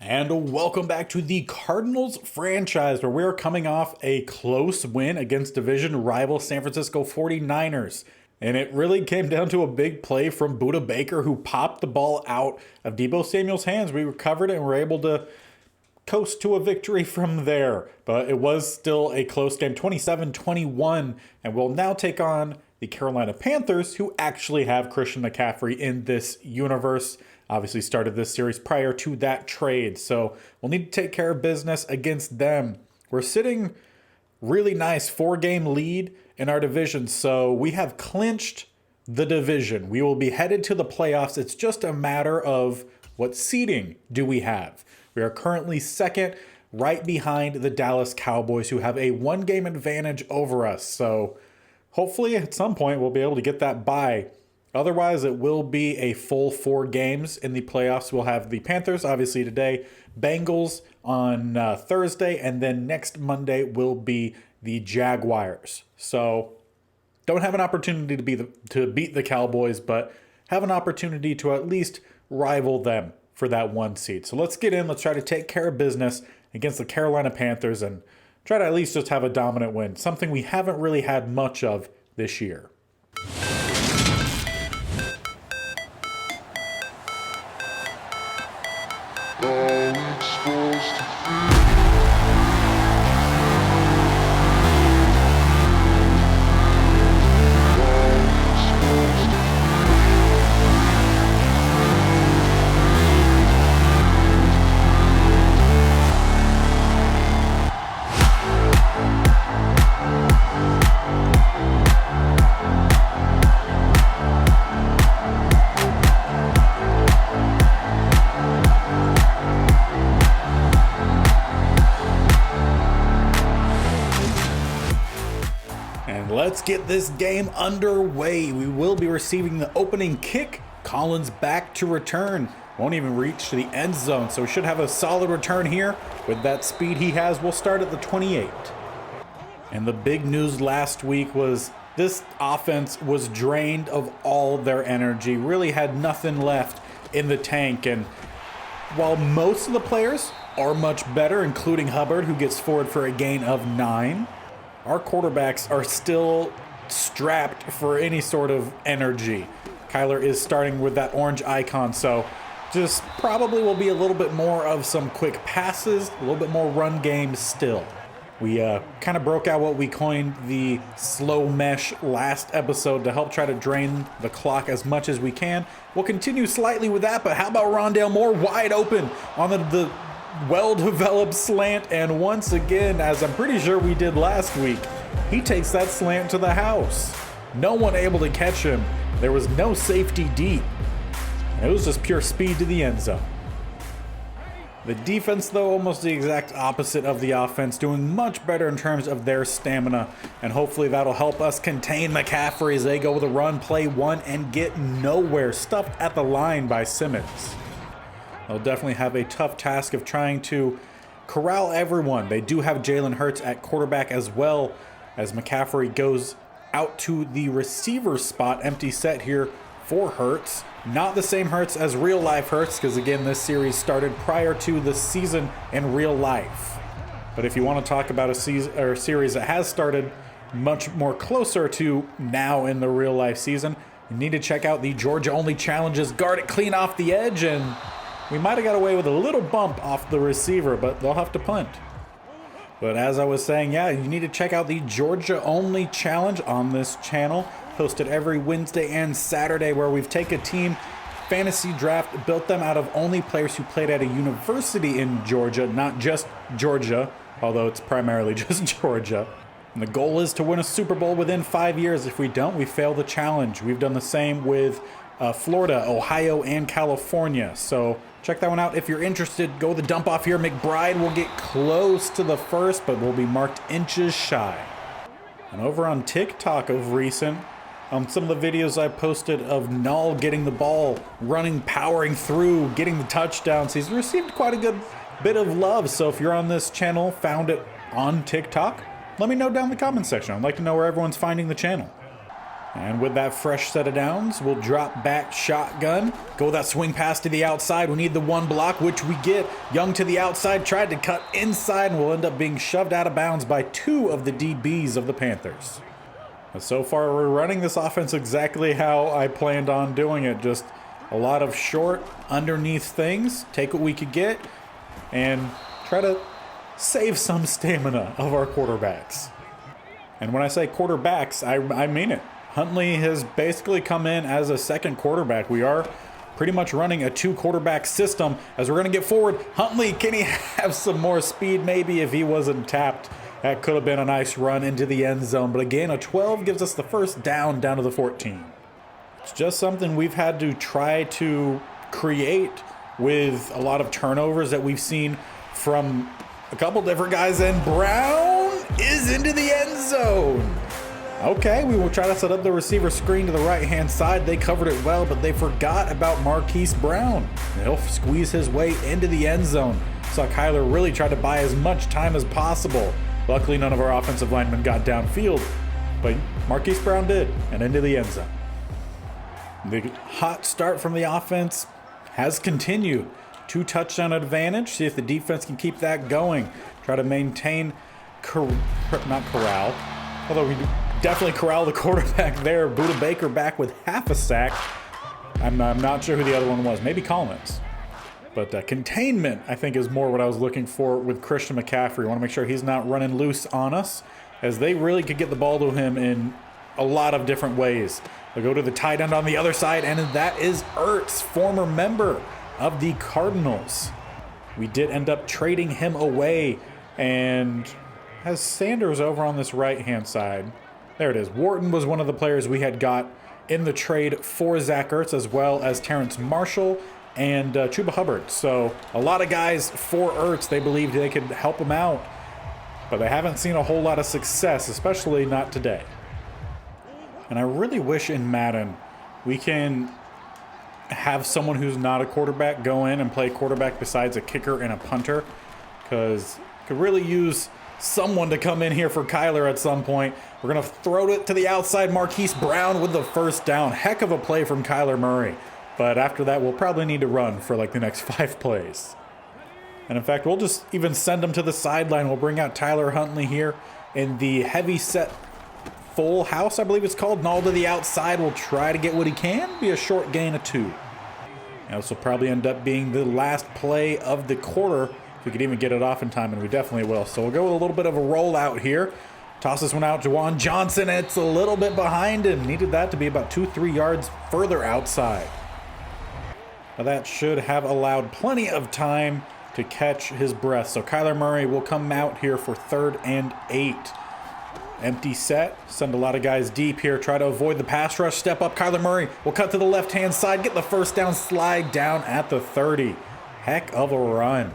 And welcome back to the Cardinals franchise, where we are coming off a close win against division rival San Francisco 49ers. And it really came down to a big play from Budda Baker, who popped the ball out of Deebo Samuel's hands. We recovered it and were able to coast to a victory from there. But it was still a close game, 27-21, and we'll now take on the Carolina Panthers, who actually have Christian McCaffrey in this universe. Obviously started this series prior to that trade, so we'll need to take care of business against them. We're sitting really nice 4-game lead in our division, so we have clinched the division. We will be headed to the playoffs. It's just a matter of what seeding do we have. We are currently second, right behind the Dallas Cowboys, who have a 1-game advantage over us. So hopefully at some point we'll be able to get that bye. Otherwise, it will be a full 4 games in the playoffs. We'll have the Panthers, obviously today, Bengals on Thursday, and then next Monday will be the Jaguars. So don't have an opportunity to beat the Cowboys, but have an opportunity to at least rival them for that 1 seed. So let's get in. Let's try to take care of business against the Carolina Panthers and try to at least just have a dominant win, something we haven't really had much of this year. Let's get this game underway. We will be receiving the opening kick. Collins back to return. Won't even reach to the end zone, so we should have a solid return here. With that speed he has, we'll start at the 28. And the big news last week was this offense was drained of all their energy, really had nothing left in the tank. And while most of the players are much better, including Hubbard, who gets forward for a gain of 9, our quarterbacks are still strapped for any sort of energy. Kyler is starting with that orange icon, so just probably will be a little bit more of some quick passes, a little bit more run game still. We kind of broke out what we coined the slow mesh last episode to help try to drain the clock as much as we can. We'll continue slightly with that, but how about Rondale Moore wide open on the well-developed slant, and once again, as I'm pretty sure we did last week, he takes that slant to the house. No one able to catch him. There was no safety deep. It was just pure speed to the end zone. The defense, though, almost the exact opposite of the offense, doing much better in terms of their stamina, and hopefully that'll help us contain McCaffrey as they go with a run, play 1, and get nowhere. Stuffed at the line by Simmons. They'll definitely have a tough task of trying to corral everyone. They do have Jalen Hurts at quarterback as well, as McCaffrey goes out to the receiver spot. Empty set here for Hurts. Not the same Hurts as real life Hurts, because again, this series started prior to the season in real life. But if you want to talk about a series that has started much more closer to now in the real life season, you need to check out the Georgia only challenges. Guard it clean off the edge, and we might have got away with a little bump off the receiver, but they'll have to punt. But as I was saying, yeah, you need to check out the Georgia Only Challenge on this channel. Posted every Wednesday and Saturday, where we've taken a team fantasy draft, built them out of only players who played at a university in Georgia, not just Georgia, although it's primarily just Georgia. And the goal is to win a Super Bowl within 5 years. If we don't, we fail the challenge. We've done the same with Florida, Ohio, and California. So check that one out if you're interested. Go the dump off here. McBride will get close to the first, but will be marked inches shy. And over on TikTok of recent, some of the videos I posted of Null getting the ball, running, powering through, getting the touchdowns. He's received quite a good bit of love. So if you're on this channel, found it on TikTok, let me know down in the comment section. I'd like to know where everyone's finding the channel. And with that fresh set of downs, we'll drop back shotgun. Go with that swing pass to the outside. We need the one block, which we get. Young to the outside, tried to cut inside, and will end up being shoved out of bounds by 2 of the DBs of the Panthers. But so far, we're running this offense exactly how I planned on doing it. Just a lot of short, underneath things. Take what we could get and try to save some stamina of our quarterbacks. And when I say quarterbacks, I mean it. Huntley has basically come in as a second quarterback. We are pretty much running a 2-quarterback system. As we're going to get forward, Huntley, can he have some more speed? Maybe if he wasn't tapped, that could have been a nice run into the end zone. But again, a 12 gives us the first down to the 14. It's just something we've had to try to create with a lot of turnovers that we've seen from a couple different guys. And Brown is into the end zone. Okay, we will try to set up the receiver screen to the right-hand side. They covered it well, but they forgot about Marquise Brown. He'll squeeze his way into the end zone. Saw Kyler really try to buy as much time as possible. Luckily, none of our offensive linemen got downfield, but Marquise Brown did, and into the end zone. The hot start from the offense has continued. 2 touchdown advantage. See if the defense can keep that going. Try to maintain, not corral, although we definitely corral the quarterback there. Budda Baker back with half a sack. I'm not sure who the other one was. Maybe Collins. But containment, I think, is more what I was looking for with Christian McCaffrey. I want to make sure he's not running loose on us, as they really could get the ball to him in a lot of different ways. They'll go to the tight end on the other side, and that is Ertz, former member of the Cardinals. We did end up trading him away, and has Sanders over on this right-hand side. There it is. Wharton was one of the players we had got in the trade for Zach Ertz, as well as Terrence Marshall and Chuba Hubbard. So a lot of guys for Ertz, they believed they could help him out, but they haven't seen a whole lot of success, especially not today. And I really wish in Madden we can have someone who's not a quarterback go in and play quarterback besides a kicker and a punter, because could really use someone to come in here for Kyler at some point. We're going to throw it to the outside. Marquise Brown with the first down. Heck of a play from Kyler Murray. But after that, we'll probably need to run for like the next 5 plays. And in fact, we'll just even send him to the sideline. We'll bring out Tyler Huntley here in the heavy set full house, I believe it's called. And all to the outside. We'll try to get what he can. Be a short gain of 2. And this will probably end up being the last play of the quarter. If we could even get it off in time, and we definitely will. So we'll go with a little bit of a rollout here. Toss this one out to Juwan Johnson. It's a little bit behind him. Needed that to be about 2-3 yards further outside. Now that should have allowed plenty of time to catch his breath. So Kyler Murray will come out here for 3rd and 8. Empty set. Send a lot of guys deep here. Try to avoid the pass rush. Step up. Kyler Murray will cut to the left-hand side. Get the first down. Slide down at the 30. Heck of a run.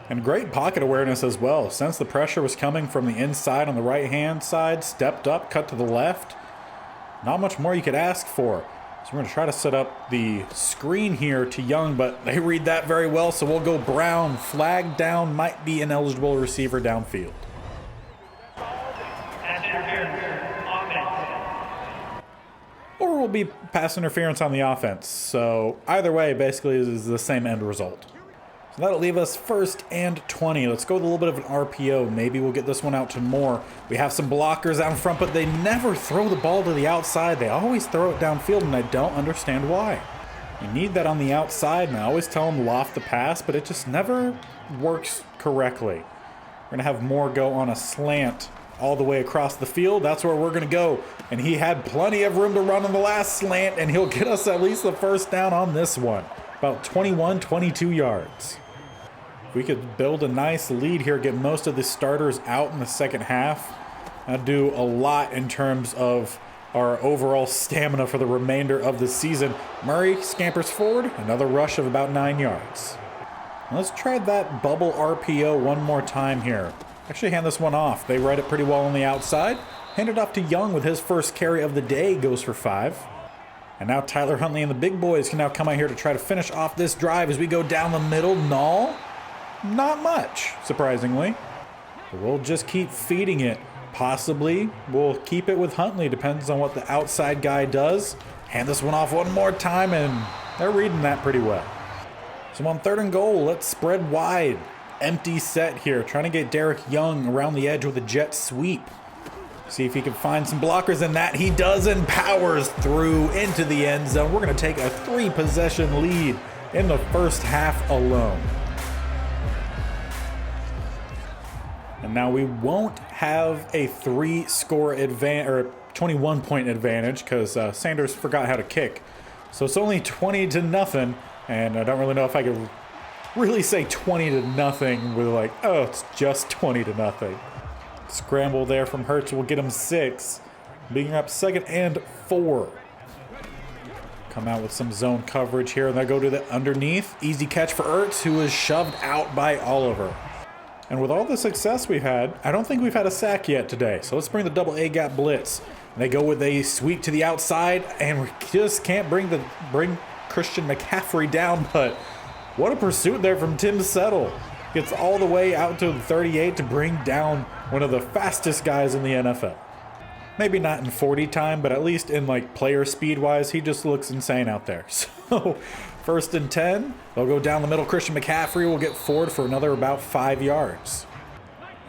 And great pocket awareness as well. Since the pressure was coming from the inside on the right-hand side, stepped up, cut to the left. Not much more you could ask for. So we're going to try to set up the screen here to Young, but they read that very well, so we'll go Brown. Flag down, might be an eligible receiver downfield. Or will be pass interference on the offense. So either way, basically, is the same end result. So that'll leave us 1st and 20. Let's go with a little bit of an RPO. Maybe we'll get this one out to Moore. We have some blockers out in front, but they never throw the ball to the outside. They always throw it downfield, and I don't understand why. We need that on the outside, and I always tell them loft the pass, but it just never works correctly. We're going to have Moore go on a slant all the way across the field. That's where we're going to go. And he had plenty of room to run on the last slant, and he'll get us at least the first down on this one. About 21, 22 yards. If we could build a nice lead here, get most of the starters out in the second half, that'd do a lot in terms of our overall stamina for the remainder of the season. Murray scampers forward, another rush of about 9 yards. Let's try that bubble RPO one more time here. Actually hand this one off. They read it pretty well on the outside. Hand it off to Young with his first carry of the day, goes for 5. And now Tyler Huntley and the big boys can now come out here to try to finish off this drive as we go down the middle. Null, not much, surprisingly. But we'll just keep feeding it. Possibly we'll keep it with Huntley. Depends on what the outside guy does. Hand this one off one more time, and they're reading that pretty well. So on 3rd and goal, let's spread wide. Empty set here, trying to get Derek Young around the edge with a jet sweep. See if he can find some blockers, and that he does, and powers through into the end zone. We're going to take a 3-possession lead in the first half alone. And now we won't have a 3-score advantage or 21-point advantage because Sanders forgot how to kick. So it's only 20-0, and I don't really know if I could really say 20-0 with like, oh, it's just 20-0. Scramble there from Hurts will get him 6, being up 2nd and 4. Come out with some zone coverage here, and they go to the underneath. Easy catch for Ertz, who is shoved out by Oliver. And with all the success we've had, I don't think we've had a sack yet today. So let's bring the double A gap blitz. And they go with a sweep to the outside, and we just can't bring Christian McCaffrey down. But what a pursuit there from Tim Settle. Gets all the way out to the 38 to bring down one of the fastest guys in the NFL. Maybe not in 40 time, but at least in like player speed wise, he just looks insane out there. So 1st and 10, they'll go down the middle. Christian McCaffrey will get forward for another about 5 yards.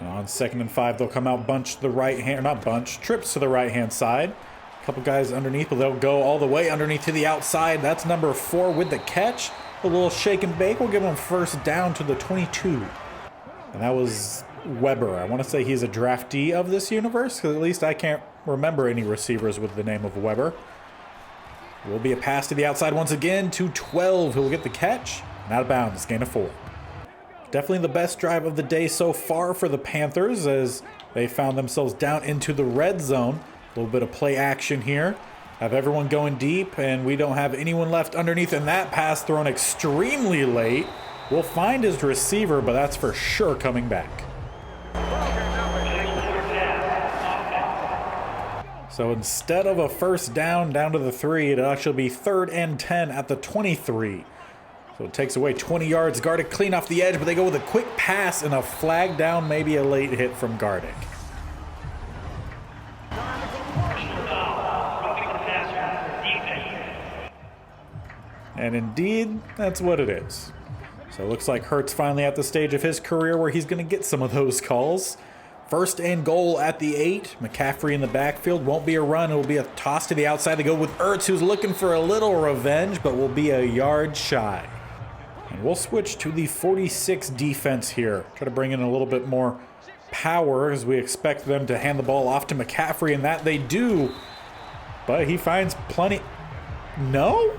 And on 2nd and 5, they'll come out bunch to the right hand, or not bunch, trips to the right hand side. A couple guys underneath, but they'll go all the way underneath to the outside. That's number 4 with the catch. A little shake and bake will give him 1st down to the 22. And that was Weber. I want to say he's a draftee of this universe, because at least I can't remember any receivers with the name of Weber. It will be a pass to the outside once again to 12, who will get the catch. And out of bounds, gain of 4. Definitely the best drive of the day so far for the Panthers, as they found themselves down into the red zone. A little bit of play action here. Have everyone going deep, and we don't have anyone left underneath, and that pass thrown extremely late. We'll find his receiver, but that's for sure coming back. So instead of a 1st down to the 3, it'll actually be 3rd and 10 at the 23. So it takes away 20 yards. Gardick clean off the edge, but they go with a quick pass and a flag down, maybe a late hit from Gardick. And indeed, that's what it is. So it looks like Hurts finally at the stage of his career where he's going to get some of those calls. 1st and goal at the 8. McCaffrey in the backfield. Won't be a run. It will be a toss to the outside. They go with Ertz, who's looking for a little revenge, but will be a yard shy. And we'll switch to the 46 defense here. Try to bring in a little bit more power as we expect them to hand the ball off to McCaffrey, and that they do. But he finds plenty. No?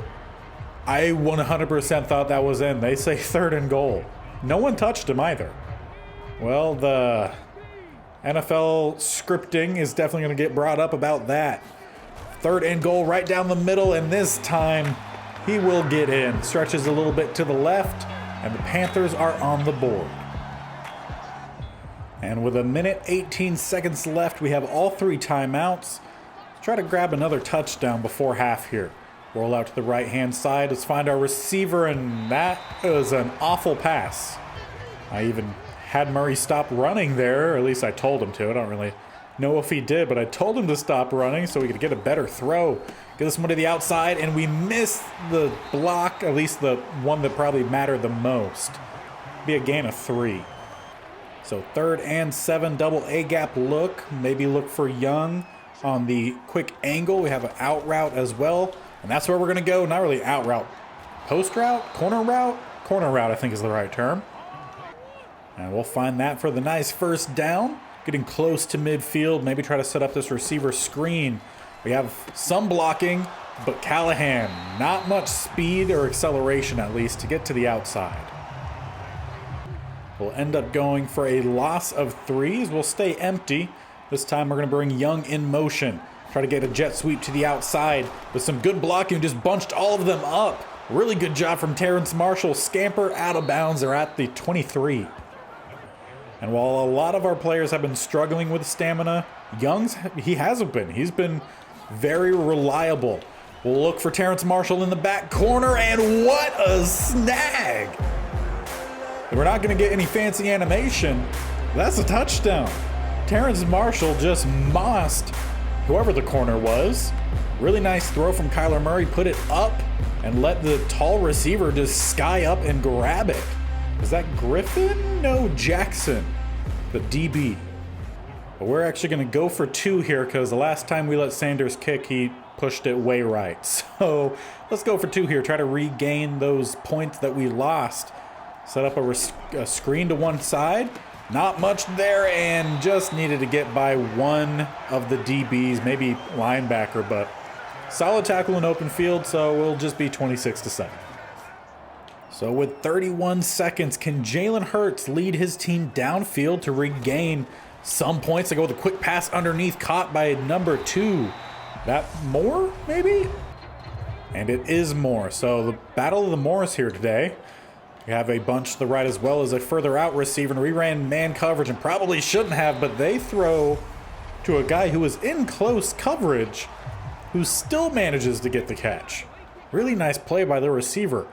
I 100% thought that was in. They say 3rd and goal. No one touched him either. Well, the NFL scripting is definitely going to get brought up about that. 3rd and goal right down the middle, and this time he will get in. Stretches a little bit to the left, and the Panthers are on the board. And with 1:18 seconds left, we have all 3 timeouts. Let's try to grab another touchdown before half here. Roll out to the right-hand side. Let's find our receiver, and that was an awful pass. I even had Murray stop running there, or at least I told him to. I don't really know if he did, but I told him to stop running so we could get a better throw. Get this one to the outside, and we missed the block, at least the one that probably mattered the most. Be a gain of 3. So 3rd and 7, double A-gap look. Maybe look for Young on the quick angle. We have an out route as well. And that's where we're going to go. Not really out route. Post route? Corner route? Corner route, I think, is the right term. And we'll find that for the nice 1st down. Getting close to midfield. Maybe try to set up this receiver screen. We have some blocking, but Callahan, not much speed or acceleration, at least, to get to the outside. We'll end up going for a loss of 3s. We'll stay empty. This time we're going to bring Young in motion. Try to get a jet sweep to the outside with some good blocking. Just bunched all of them up. Really good job from Terrence Marshall. Scamper out of bounds. They're at the 23. And while a lot of our players have been struggling with stamina, he hasn't been. He's been very reliable. We'll look for Terrence Marshall in the back corner, and what a snag! We're not going to get any fancy animation. That's a touchdown. Terrence Marshall just mossed whoever the corner was. Really nice throw from Kyler Murray, put it up and let the tall receiver just sky up and grab it. Is that Griffin? No, Jackson, the DB. But we're actually going to go for 2 here because the last time we let Sanders kick, he pushed it way right. So let's go for 2 here, try to regain those points that we lost. Set up a screen to one side. Not much there, and just needed to get by one of the DBs, maybe linebacker, but solid tackle in open field, so we'll just be 26-7. So with 31 seconds, can Jalen Hurts lead his team downfield to regain some points? They go with a quick pass underneath, caught by number 2. That Moore, maybe? And it is Moore. So the Battle of the Moors here today. We have a bunch to the right as well as a further out receiver, and we ran man coverage and probably shouldn't have, but they throw to a guy who was in close coverage who still manages to get the catch. Really nice play by the receiver.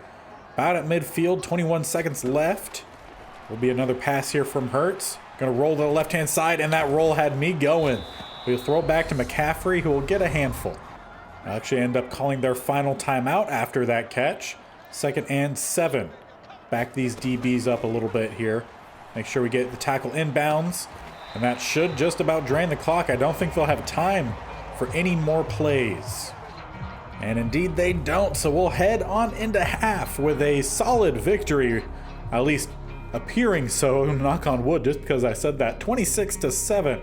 About at midfield, 21 seconds left. Will be another pass here from Hurts. Gonna roll to the left-hand side, and that roll had me going. We'll throw it back to McCaffrey, who will get a handful. They'll actually end up calling their final timeout after that catch. 2nd and 7. Back these DBs up a little bit here. Make sure we get the tackle inbounds. And that should just about drain the clock. I don't think they'll have time for any more plays. And indeed they don't. So we'll head on into half with a solid victory. At least appearing so, knock on wood, just because I said that. 26-7.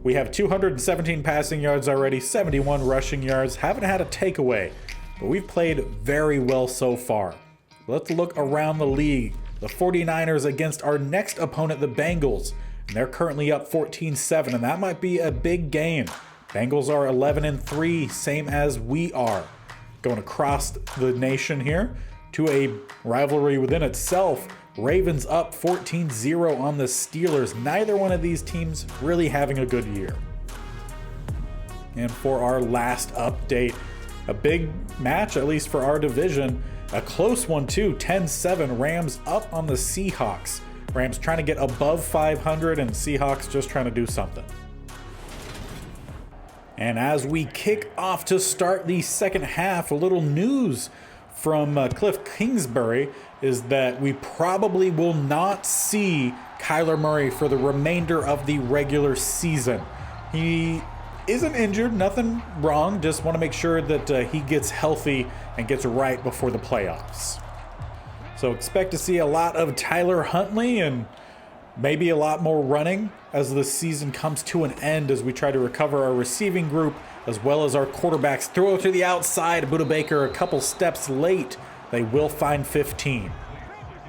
We have 217 passing yards already, 71 rushing yards. Haven't had a takeaway, but we've played very well so far. Let's look around the league. The 49ers against our next opponent, the Bengals. And they're currently up 14-7, and that might be a big game. Bengals are 11-3, same as we are. Going across the nation here to a rivalry within itself. Ravens up 14-0 on the Steelers. Neither one of these teams really having a good year. And for our last update, a big match, at least for our division. A close one too, 10-7, Rams up on the Seahawks. Rams trying to get above 500 and Seahawks just trying to do something. And as we kick off to start the second half, a little news from Kliff Kingsbury is that we probably will not see Kyler Murray for the remainder of the regular season. He isn't injured, nothing wrong, just want to make sure that he gets healthy and gets right before the playoffs. So expect to see a lot of Tyler Huntley and maybe a lot more running as the season comes to an end as we try to recover our receiving group as well as our quarterbacks. Throw to the outside, Budda Baker a couple steps late. They will find 15.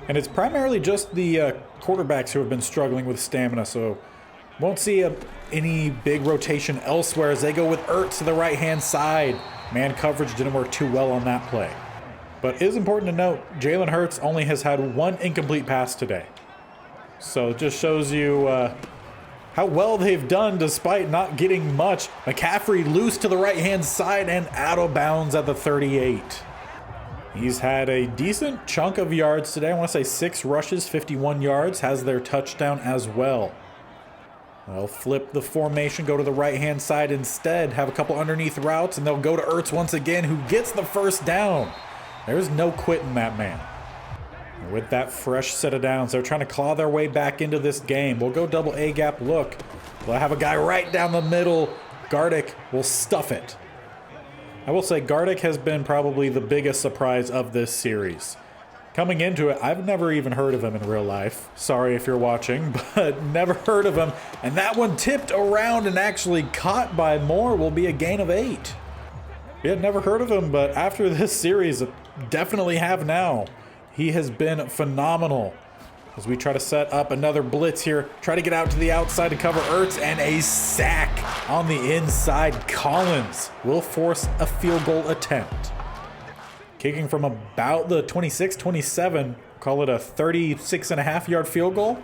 And it's primarily just the quarterbacks who have been struggling with stamina, so won't see any big rotation elsewhere as they go with Ertz to the right-hand side. Man coverage didn't work too well on that play. But it is important to note, Jalen Hurts only has had 1 incomplete pass today. So it just shows you how well they've done despite not getting much. McCaffrey loose to the right-hand side and out of bounds at the 38. He's had a decent chunk of yards today. I want to say 6 rushes, 51 yards, has their touchdown as well. They'll flip the formation, go to the right-hand side instead, have a couple underneath routes, and they'll go to Ertz once again, who gets the first down. There's no quitting that man. And with that fresh set of downs, they're trying to claw their way back into this game. We'll go double A-gap look. We'll have a guy right down the middle. Gardick will stuff it. I will say Gardick has been probably the biggest surprise of this series. Coming into it, I've never even heard of him in real life. Sorry if you're watching, but never heard of him. And that one tipped around and actually caught by Moore will be a gain of 8. We had never heard of him, but after this series, definitely have now. He has been phenomenal. As we try to set up another blitz here, try to get out to the outside to cover Ertz, and a sack on the inside. Collins will force a field goal attempt. Kicking from about the 26-27, call it a 36.5-yard field goal.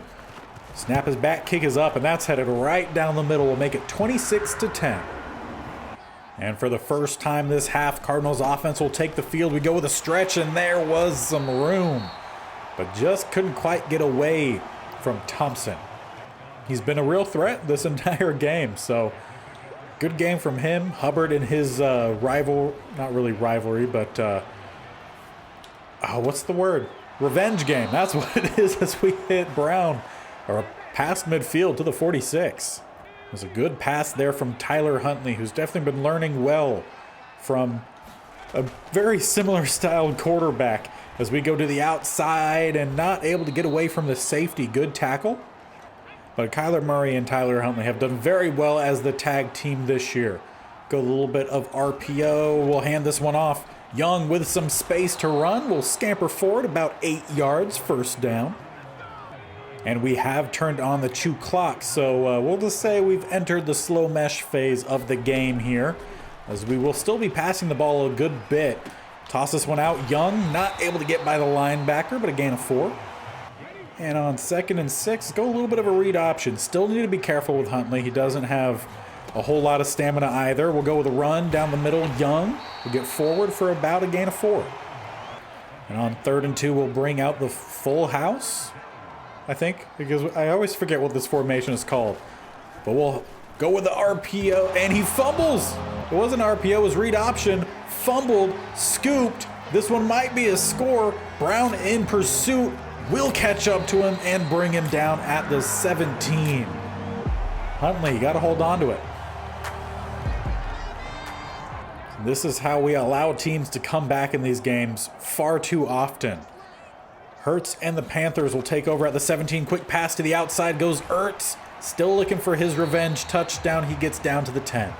Snap is back, kick is up, and that's headed right down the middle. We'll make it 26-10. And for the first time this half, Cardinals offense will take the field. We go with a stretch, and there was some room, but just couldn't quite get away from Thompson. he's been a real threat this entire game. So good game from him. Hubbard in his not really rivalry, but what's the word? Revenge game. That's what it is as we hit Brown, or past midfield to the 46. There's a good pass there from Tyler Huntley, who's definitely been learning well from a very similar styled quarterback as we go to the outside and not able to get away from the safety. Good tackle. But Kyler Murray and Tyler Huntley have done very well as the tag team this year. Go a little bit of RPO. We'll hand this one off. Young with some space to run will scamper forward about 8 yards, first down. And we have turned on the chew clock, so we'll just say we've entered the slow mesh phase of the game here, as we will still be passing the ball a good bit. Toss this one out. Young not able to get by the linebacker, but a gain of 4. And on 2nd and 6, go a little bit of a read option. Still need to be careful with Huntley. He doesn't have a whole lot of stamina either. We'll go with a run down the middle. Young will get forward for about a gain of 4. And on 3rd and 2, we'll bring out the full house, I think, because I always forget what this formation is called. But we'll go with the RPO, and he fumbles. It wasn't RPO, it was read option. Fumbled, scooped. This one might be a score. Brown in pursuit will catch up to him and bring him down at the 17. Huntley, you got to hold on to it. This is how we allow teams to come back in these games far too often. Hurts and the Panthers will take over at the 17. Quick pass to the outside goes Ertz. Still looking for his revenge touchdown. He gets down to the 10.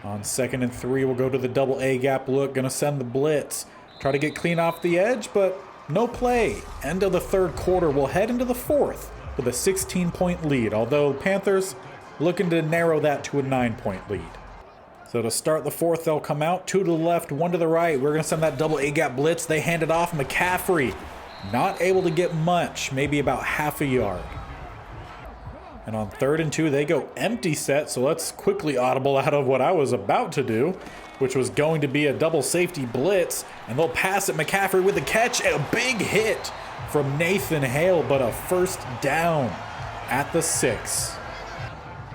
On 2nd and 3, we'll go to the double A gap look. Gonna send the blitz. Try to get clean off the edge, but no play. End of the 3rd quarter. We'll head into the 4th with a 16-point lead, although Panthers looking to narrow that to a 9-point lead. So to start the 4th, they'll come out. 2 to the left, 1 to the right. We're going to send that double A-gap blitz. They hand it off. McCaffrey not able to get much, maybe about half a yard. And on 3rd and 2, they go empty set. So let's quickly audible out of what I was about to do, which was going to be a double safety blitz. And they'll pass it. McCaffrey with the catch. A big hit from Nathan Hale, but a first down at the 6.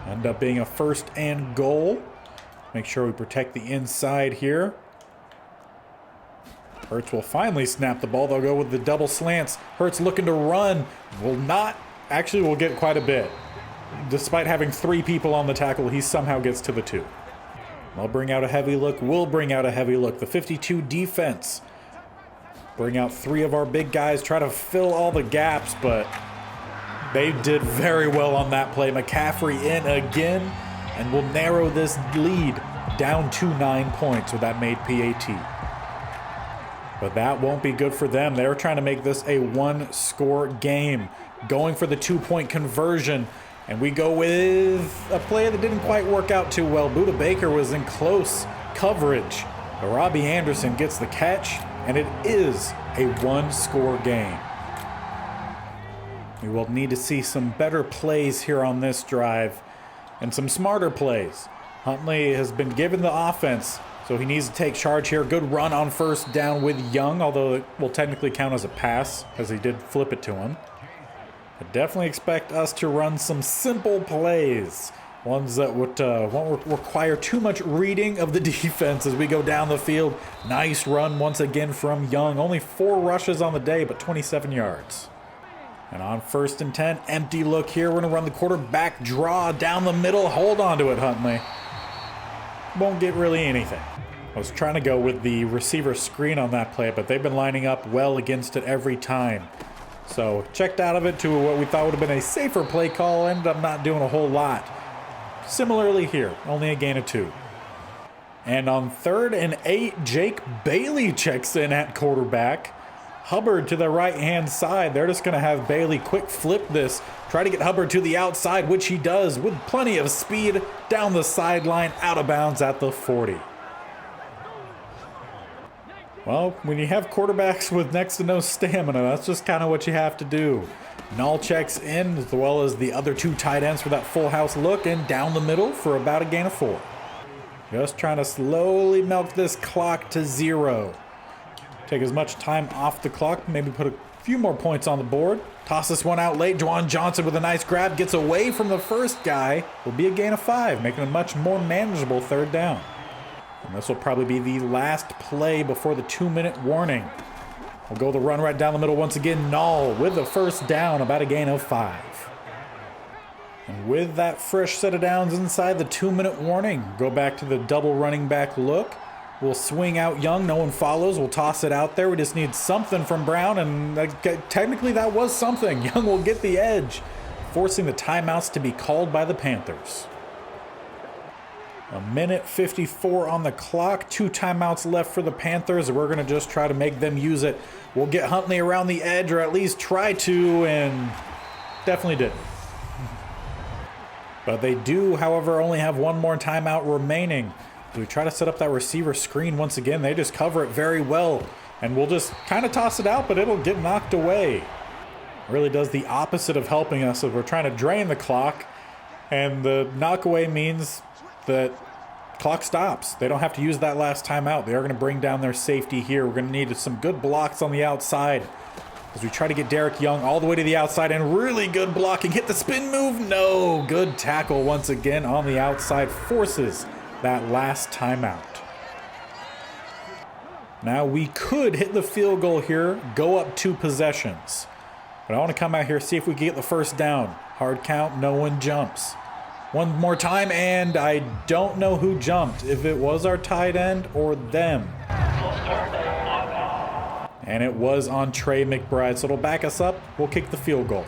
End up being a 1st and goal. Make sure we protect the inside here. Hurts will finally snap the ball. They'll go with the double slants. Hurts looking to run. Will get quite a bit. Despite having 3 people on the tackle, he somehow gets to the 2. They'll bring out a heavy look. We'll bring out a heavy look. The 52 defense. Bring out 3 of our big guys. Try to fill all the gaps, but they did very well on that play. McCaffrey in again. And we'll narrow this lead down to 9 points with that made PAT. But that won't be good for them. They're trying to make this a 1-score game. Going for the 2-point conversion. And we go with a play that didn't quite work out too well. Budda Baker was in close coverage. But Robbie Anderson gets the catch. And it is a 1-score game. We will need to see some better plays here on this drive. And some smarter plays. Huntley has been given the offense, so he needs to take charge here. Good run on 1st down with Young, although it will technically count as a pass, as he did flip it to him. But definitely expect us to run some simple plays. Ones that won't require too much reading of the defense as we go down the field. Nice run once again from Young. Only 4 rushes on the day, but 27 yards. And on 1st and 10, empty look here. We're going to run the quarterback draw down the middle. Hold on to it, Huntley. Won't get really anything. I was trying to go with the receiver screen on that play, but they've been lining up well against it every time. So checked out of it to what we thought would have been a safer play call. Ended up not doing a whole lot. Similarly here, only a gain of 2. And on 3rd and 8, Jake Bailey checks in at quarterback. Hubbard to the right-hand side. They're just going to have Bailey quick flip this. Try to get Hubbard to the outside, which he does with plenty of speed down the sideline, out of bounds at the 40. Well, when you have quarterbacks with next to no stamina, that's just kind of what you have to do. Null checks in, as well as the other 2 tight ends for that full house look, and down the middle for about a gain of 4. Just trying to slowly milk this clock to 0. Take as much time off the clock, maybe put a few more points on the board. Toss this one out late. Juwan Johnson with a nice grab. Gets away from the first guy. Will be a gain of 5, making a much more manageable 3rd down. And this will probably be the last play before the 2-minute warning. We'll go the run right down the middle once again. Null with the 1st down, about a gain of 5. And with that fresh set of downs inside the 2-minute warning, go back to the double running back look. We'll swing out Young. No one follows. We'll toss it out there. We just need something from Brown, and technically that was something. Young will get the edge, forcing the timeouts to be called by the Panthers. 1:54 on the clock. 2 timeouts left for the Panthers. We're going to just try to make them use it. We'll get Huntley around the edge, or at least try to, and definitely didn't. But they do, however, only have 1 more timeout remaining. We try to set up that receiver screen once again. They just cover it very well. And we'll just kind of toss it out, but it'll get knocked away. It really does the opposite of helping us. We're trying to drain the clock. And the knockaway means that clock stops. They don't have to use that last timeout. They are going to bring down their safety here. We're going to need some good blocks on the outside as we try to get Derek Young all the way to the outside, and really good blocking. Hit the spin move. No. Good tackle once again on the outside. Forces that last timeout. Now we could hit the field goal here, go up 2 possessions. But I want to come out here, see if we can get the 1st down. Hard count, no one jumps. One more time, and I don't know who jumped, if it was our tight end or them. And it was on Trey McBride, so it'll back us up. We'll kick the field goal.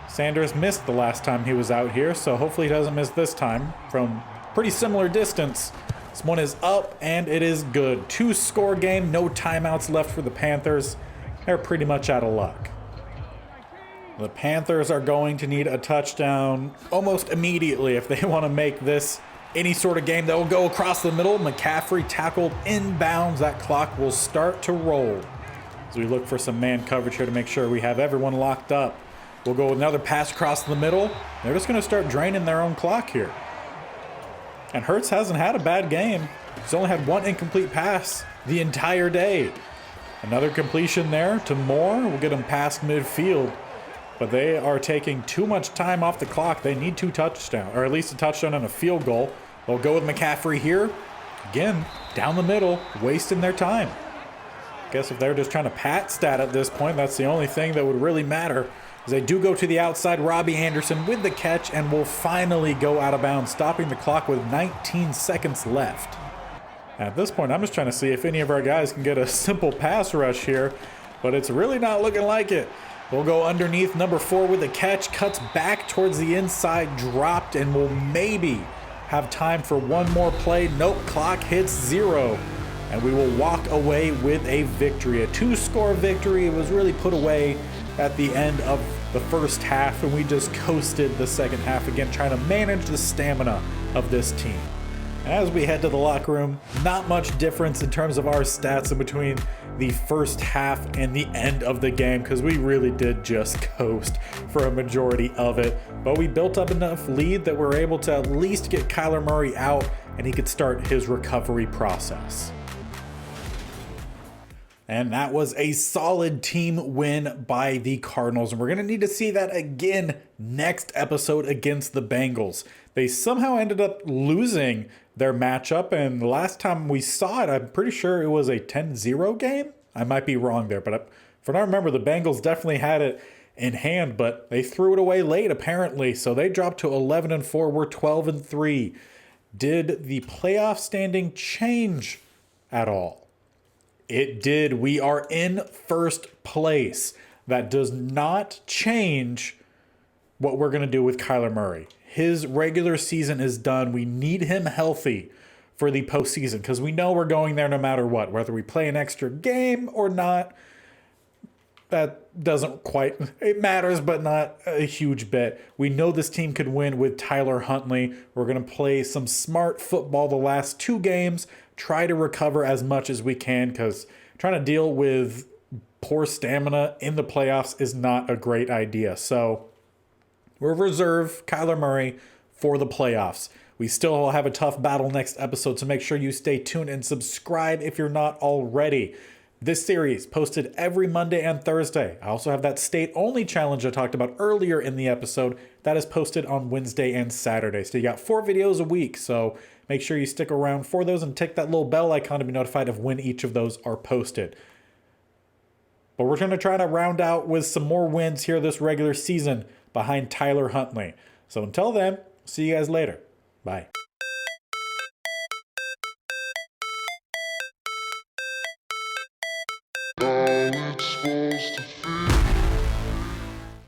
Sanders missed the last time he was out here, so hopefully he doesn't miss this time from pretty similar distance. This one is up, and it is good. 2-score game, no timeouts left for the Panthers. They're pretty much out of luck. The Panthers are going to need a touchdown almost immediately if they want to make this any sort of game. They'll go across the middle. McCaffrey tackled inbounds. That clock will start to roll as we look for some man coverage here to make sure we have everyone locked up. We'll go with another pass across the middle. They're just going to start draining their own clock here. And Hurts hasn't had a bad game. He's only had 1 incomplete pass the entire day. Another completion there to Moore. We'll get him past midfield. But they are taking too much time off the clock. They need 2 touchdowns, or at least a touchdown and a field goal. They'll go with McCaffrey here. Again, down the middle, wasting their time. Guess if they're just trying to pat stat at this point, that's the only thing that would really matter. As they do go to the outside, Robbie Anderson with the catch, and will finally go out of bounds, stopping the clock with 19 seconds left. At this point, I'm just trying to see if any of our guys can get a simple pass rush here, but it's really not looking like it. We'll go underneath number 4 with the catch, cuts back towards the inside, dropped, and will maybe have time for 1 more play. Nope, clock hits 0, and we will walk away with a victory. A 2-score victory. It was really put away at the end of the first half, and we just coasted the second half again, trying to manage the stamina of this team. As we head to the locker room, not much difference in terms of our stats in between the first half and the end of the game, because we really did just coast for a majority of it. But we built up enough lead that we're able to at least get Kyler Murray out, and he could start his recovery process. And that was a solid team win by the Cardinals. And we're going to need to see that again next episode against the Bengals. They somehow ended up losing their matchup. And the last time we saw it, I'm pretty sure it was a 10-0 game. I might be wrong there. But from what I remember, the Bengals definitely had it in hand. But they threw it away late, apparently. So they dropped to 11-4. We're 12-3. Did the playoff standing change at all? It did. We are in first place. That does not change what we're going to do with Kyler Murray. His regular season is done. We need him healthy for the postseason because we know we're going there no matter what. Whether we play an extra game or not, that doesn't quite... It matters, but not a huge bit. We know this team could win with Tyler Huntley. We're going to play some smart football the last 2 games. Try to recover as much as we can because trying to deal with poor stamina in the playoffs is not a great idea. So we'll reserve Kyler Murray for the playoffs. We still have a tough battle next episode, so make sure you stay tuned and subscribe if you're not already. This series posted every Monday and Thursday. I also have that state-only challenge I talked about earlier in the episode that is posted on Wednesday and Saturday. So you got 4 videos a week, so make sure you stick around for those and tick that little bell icon to be notified of when each of those are posted. But we're going to try to round out with some more wins here this regular season behind Tyler Huntley. So until then, see you guys later. Bye. How it's supposed to feel.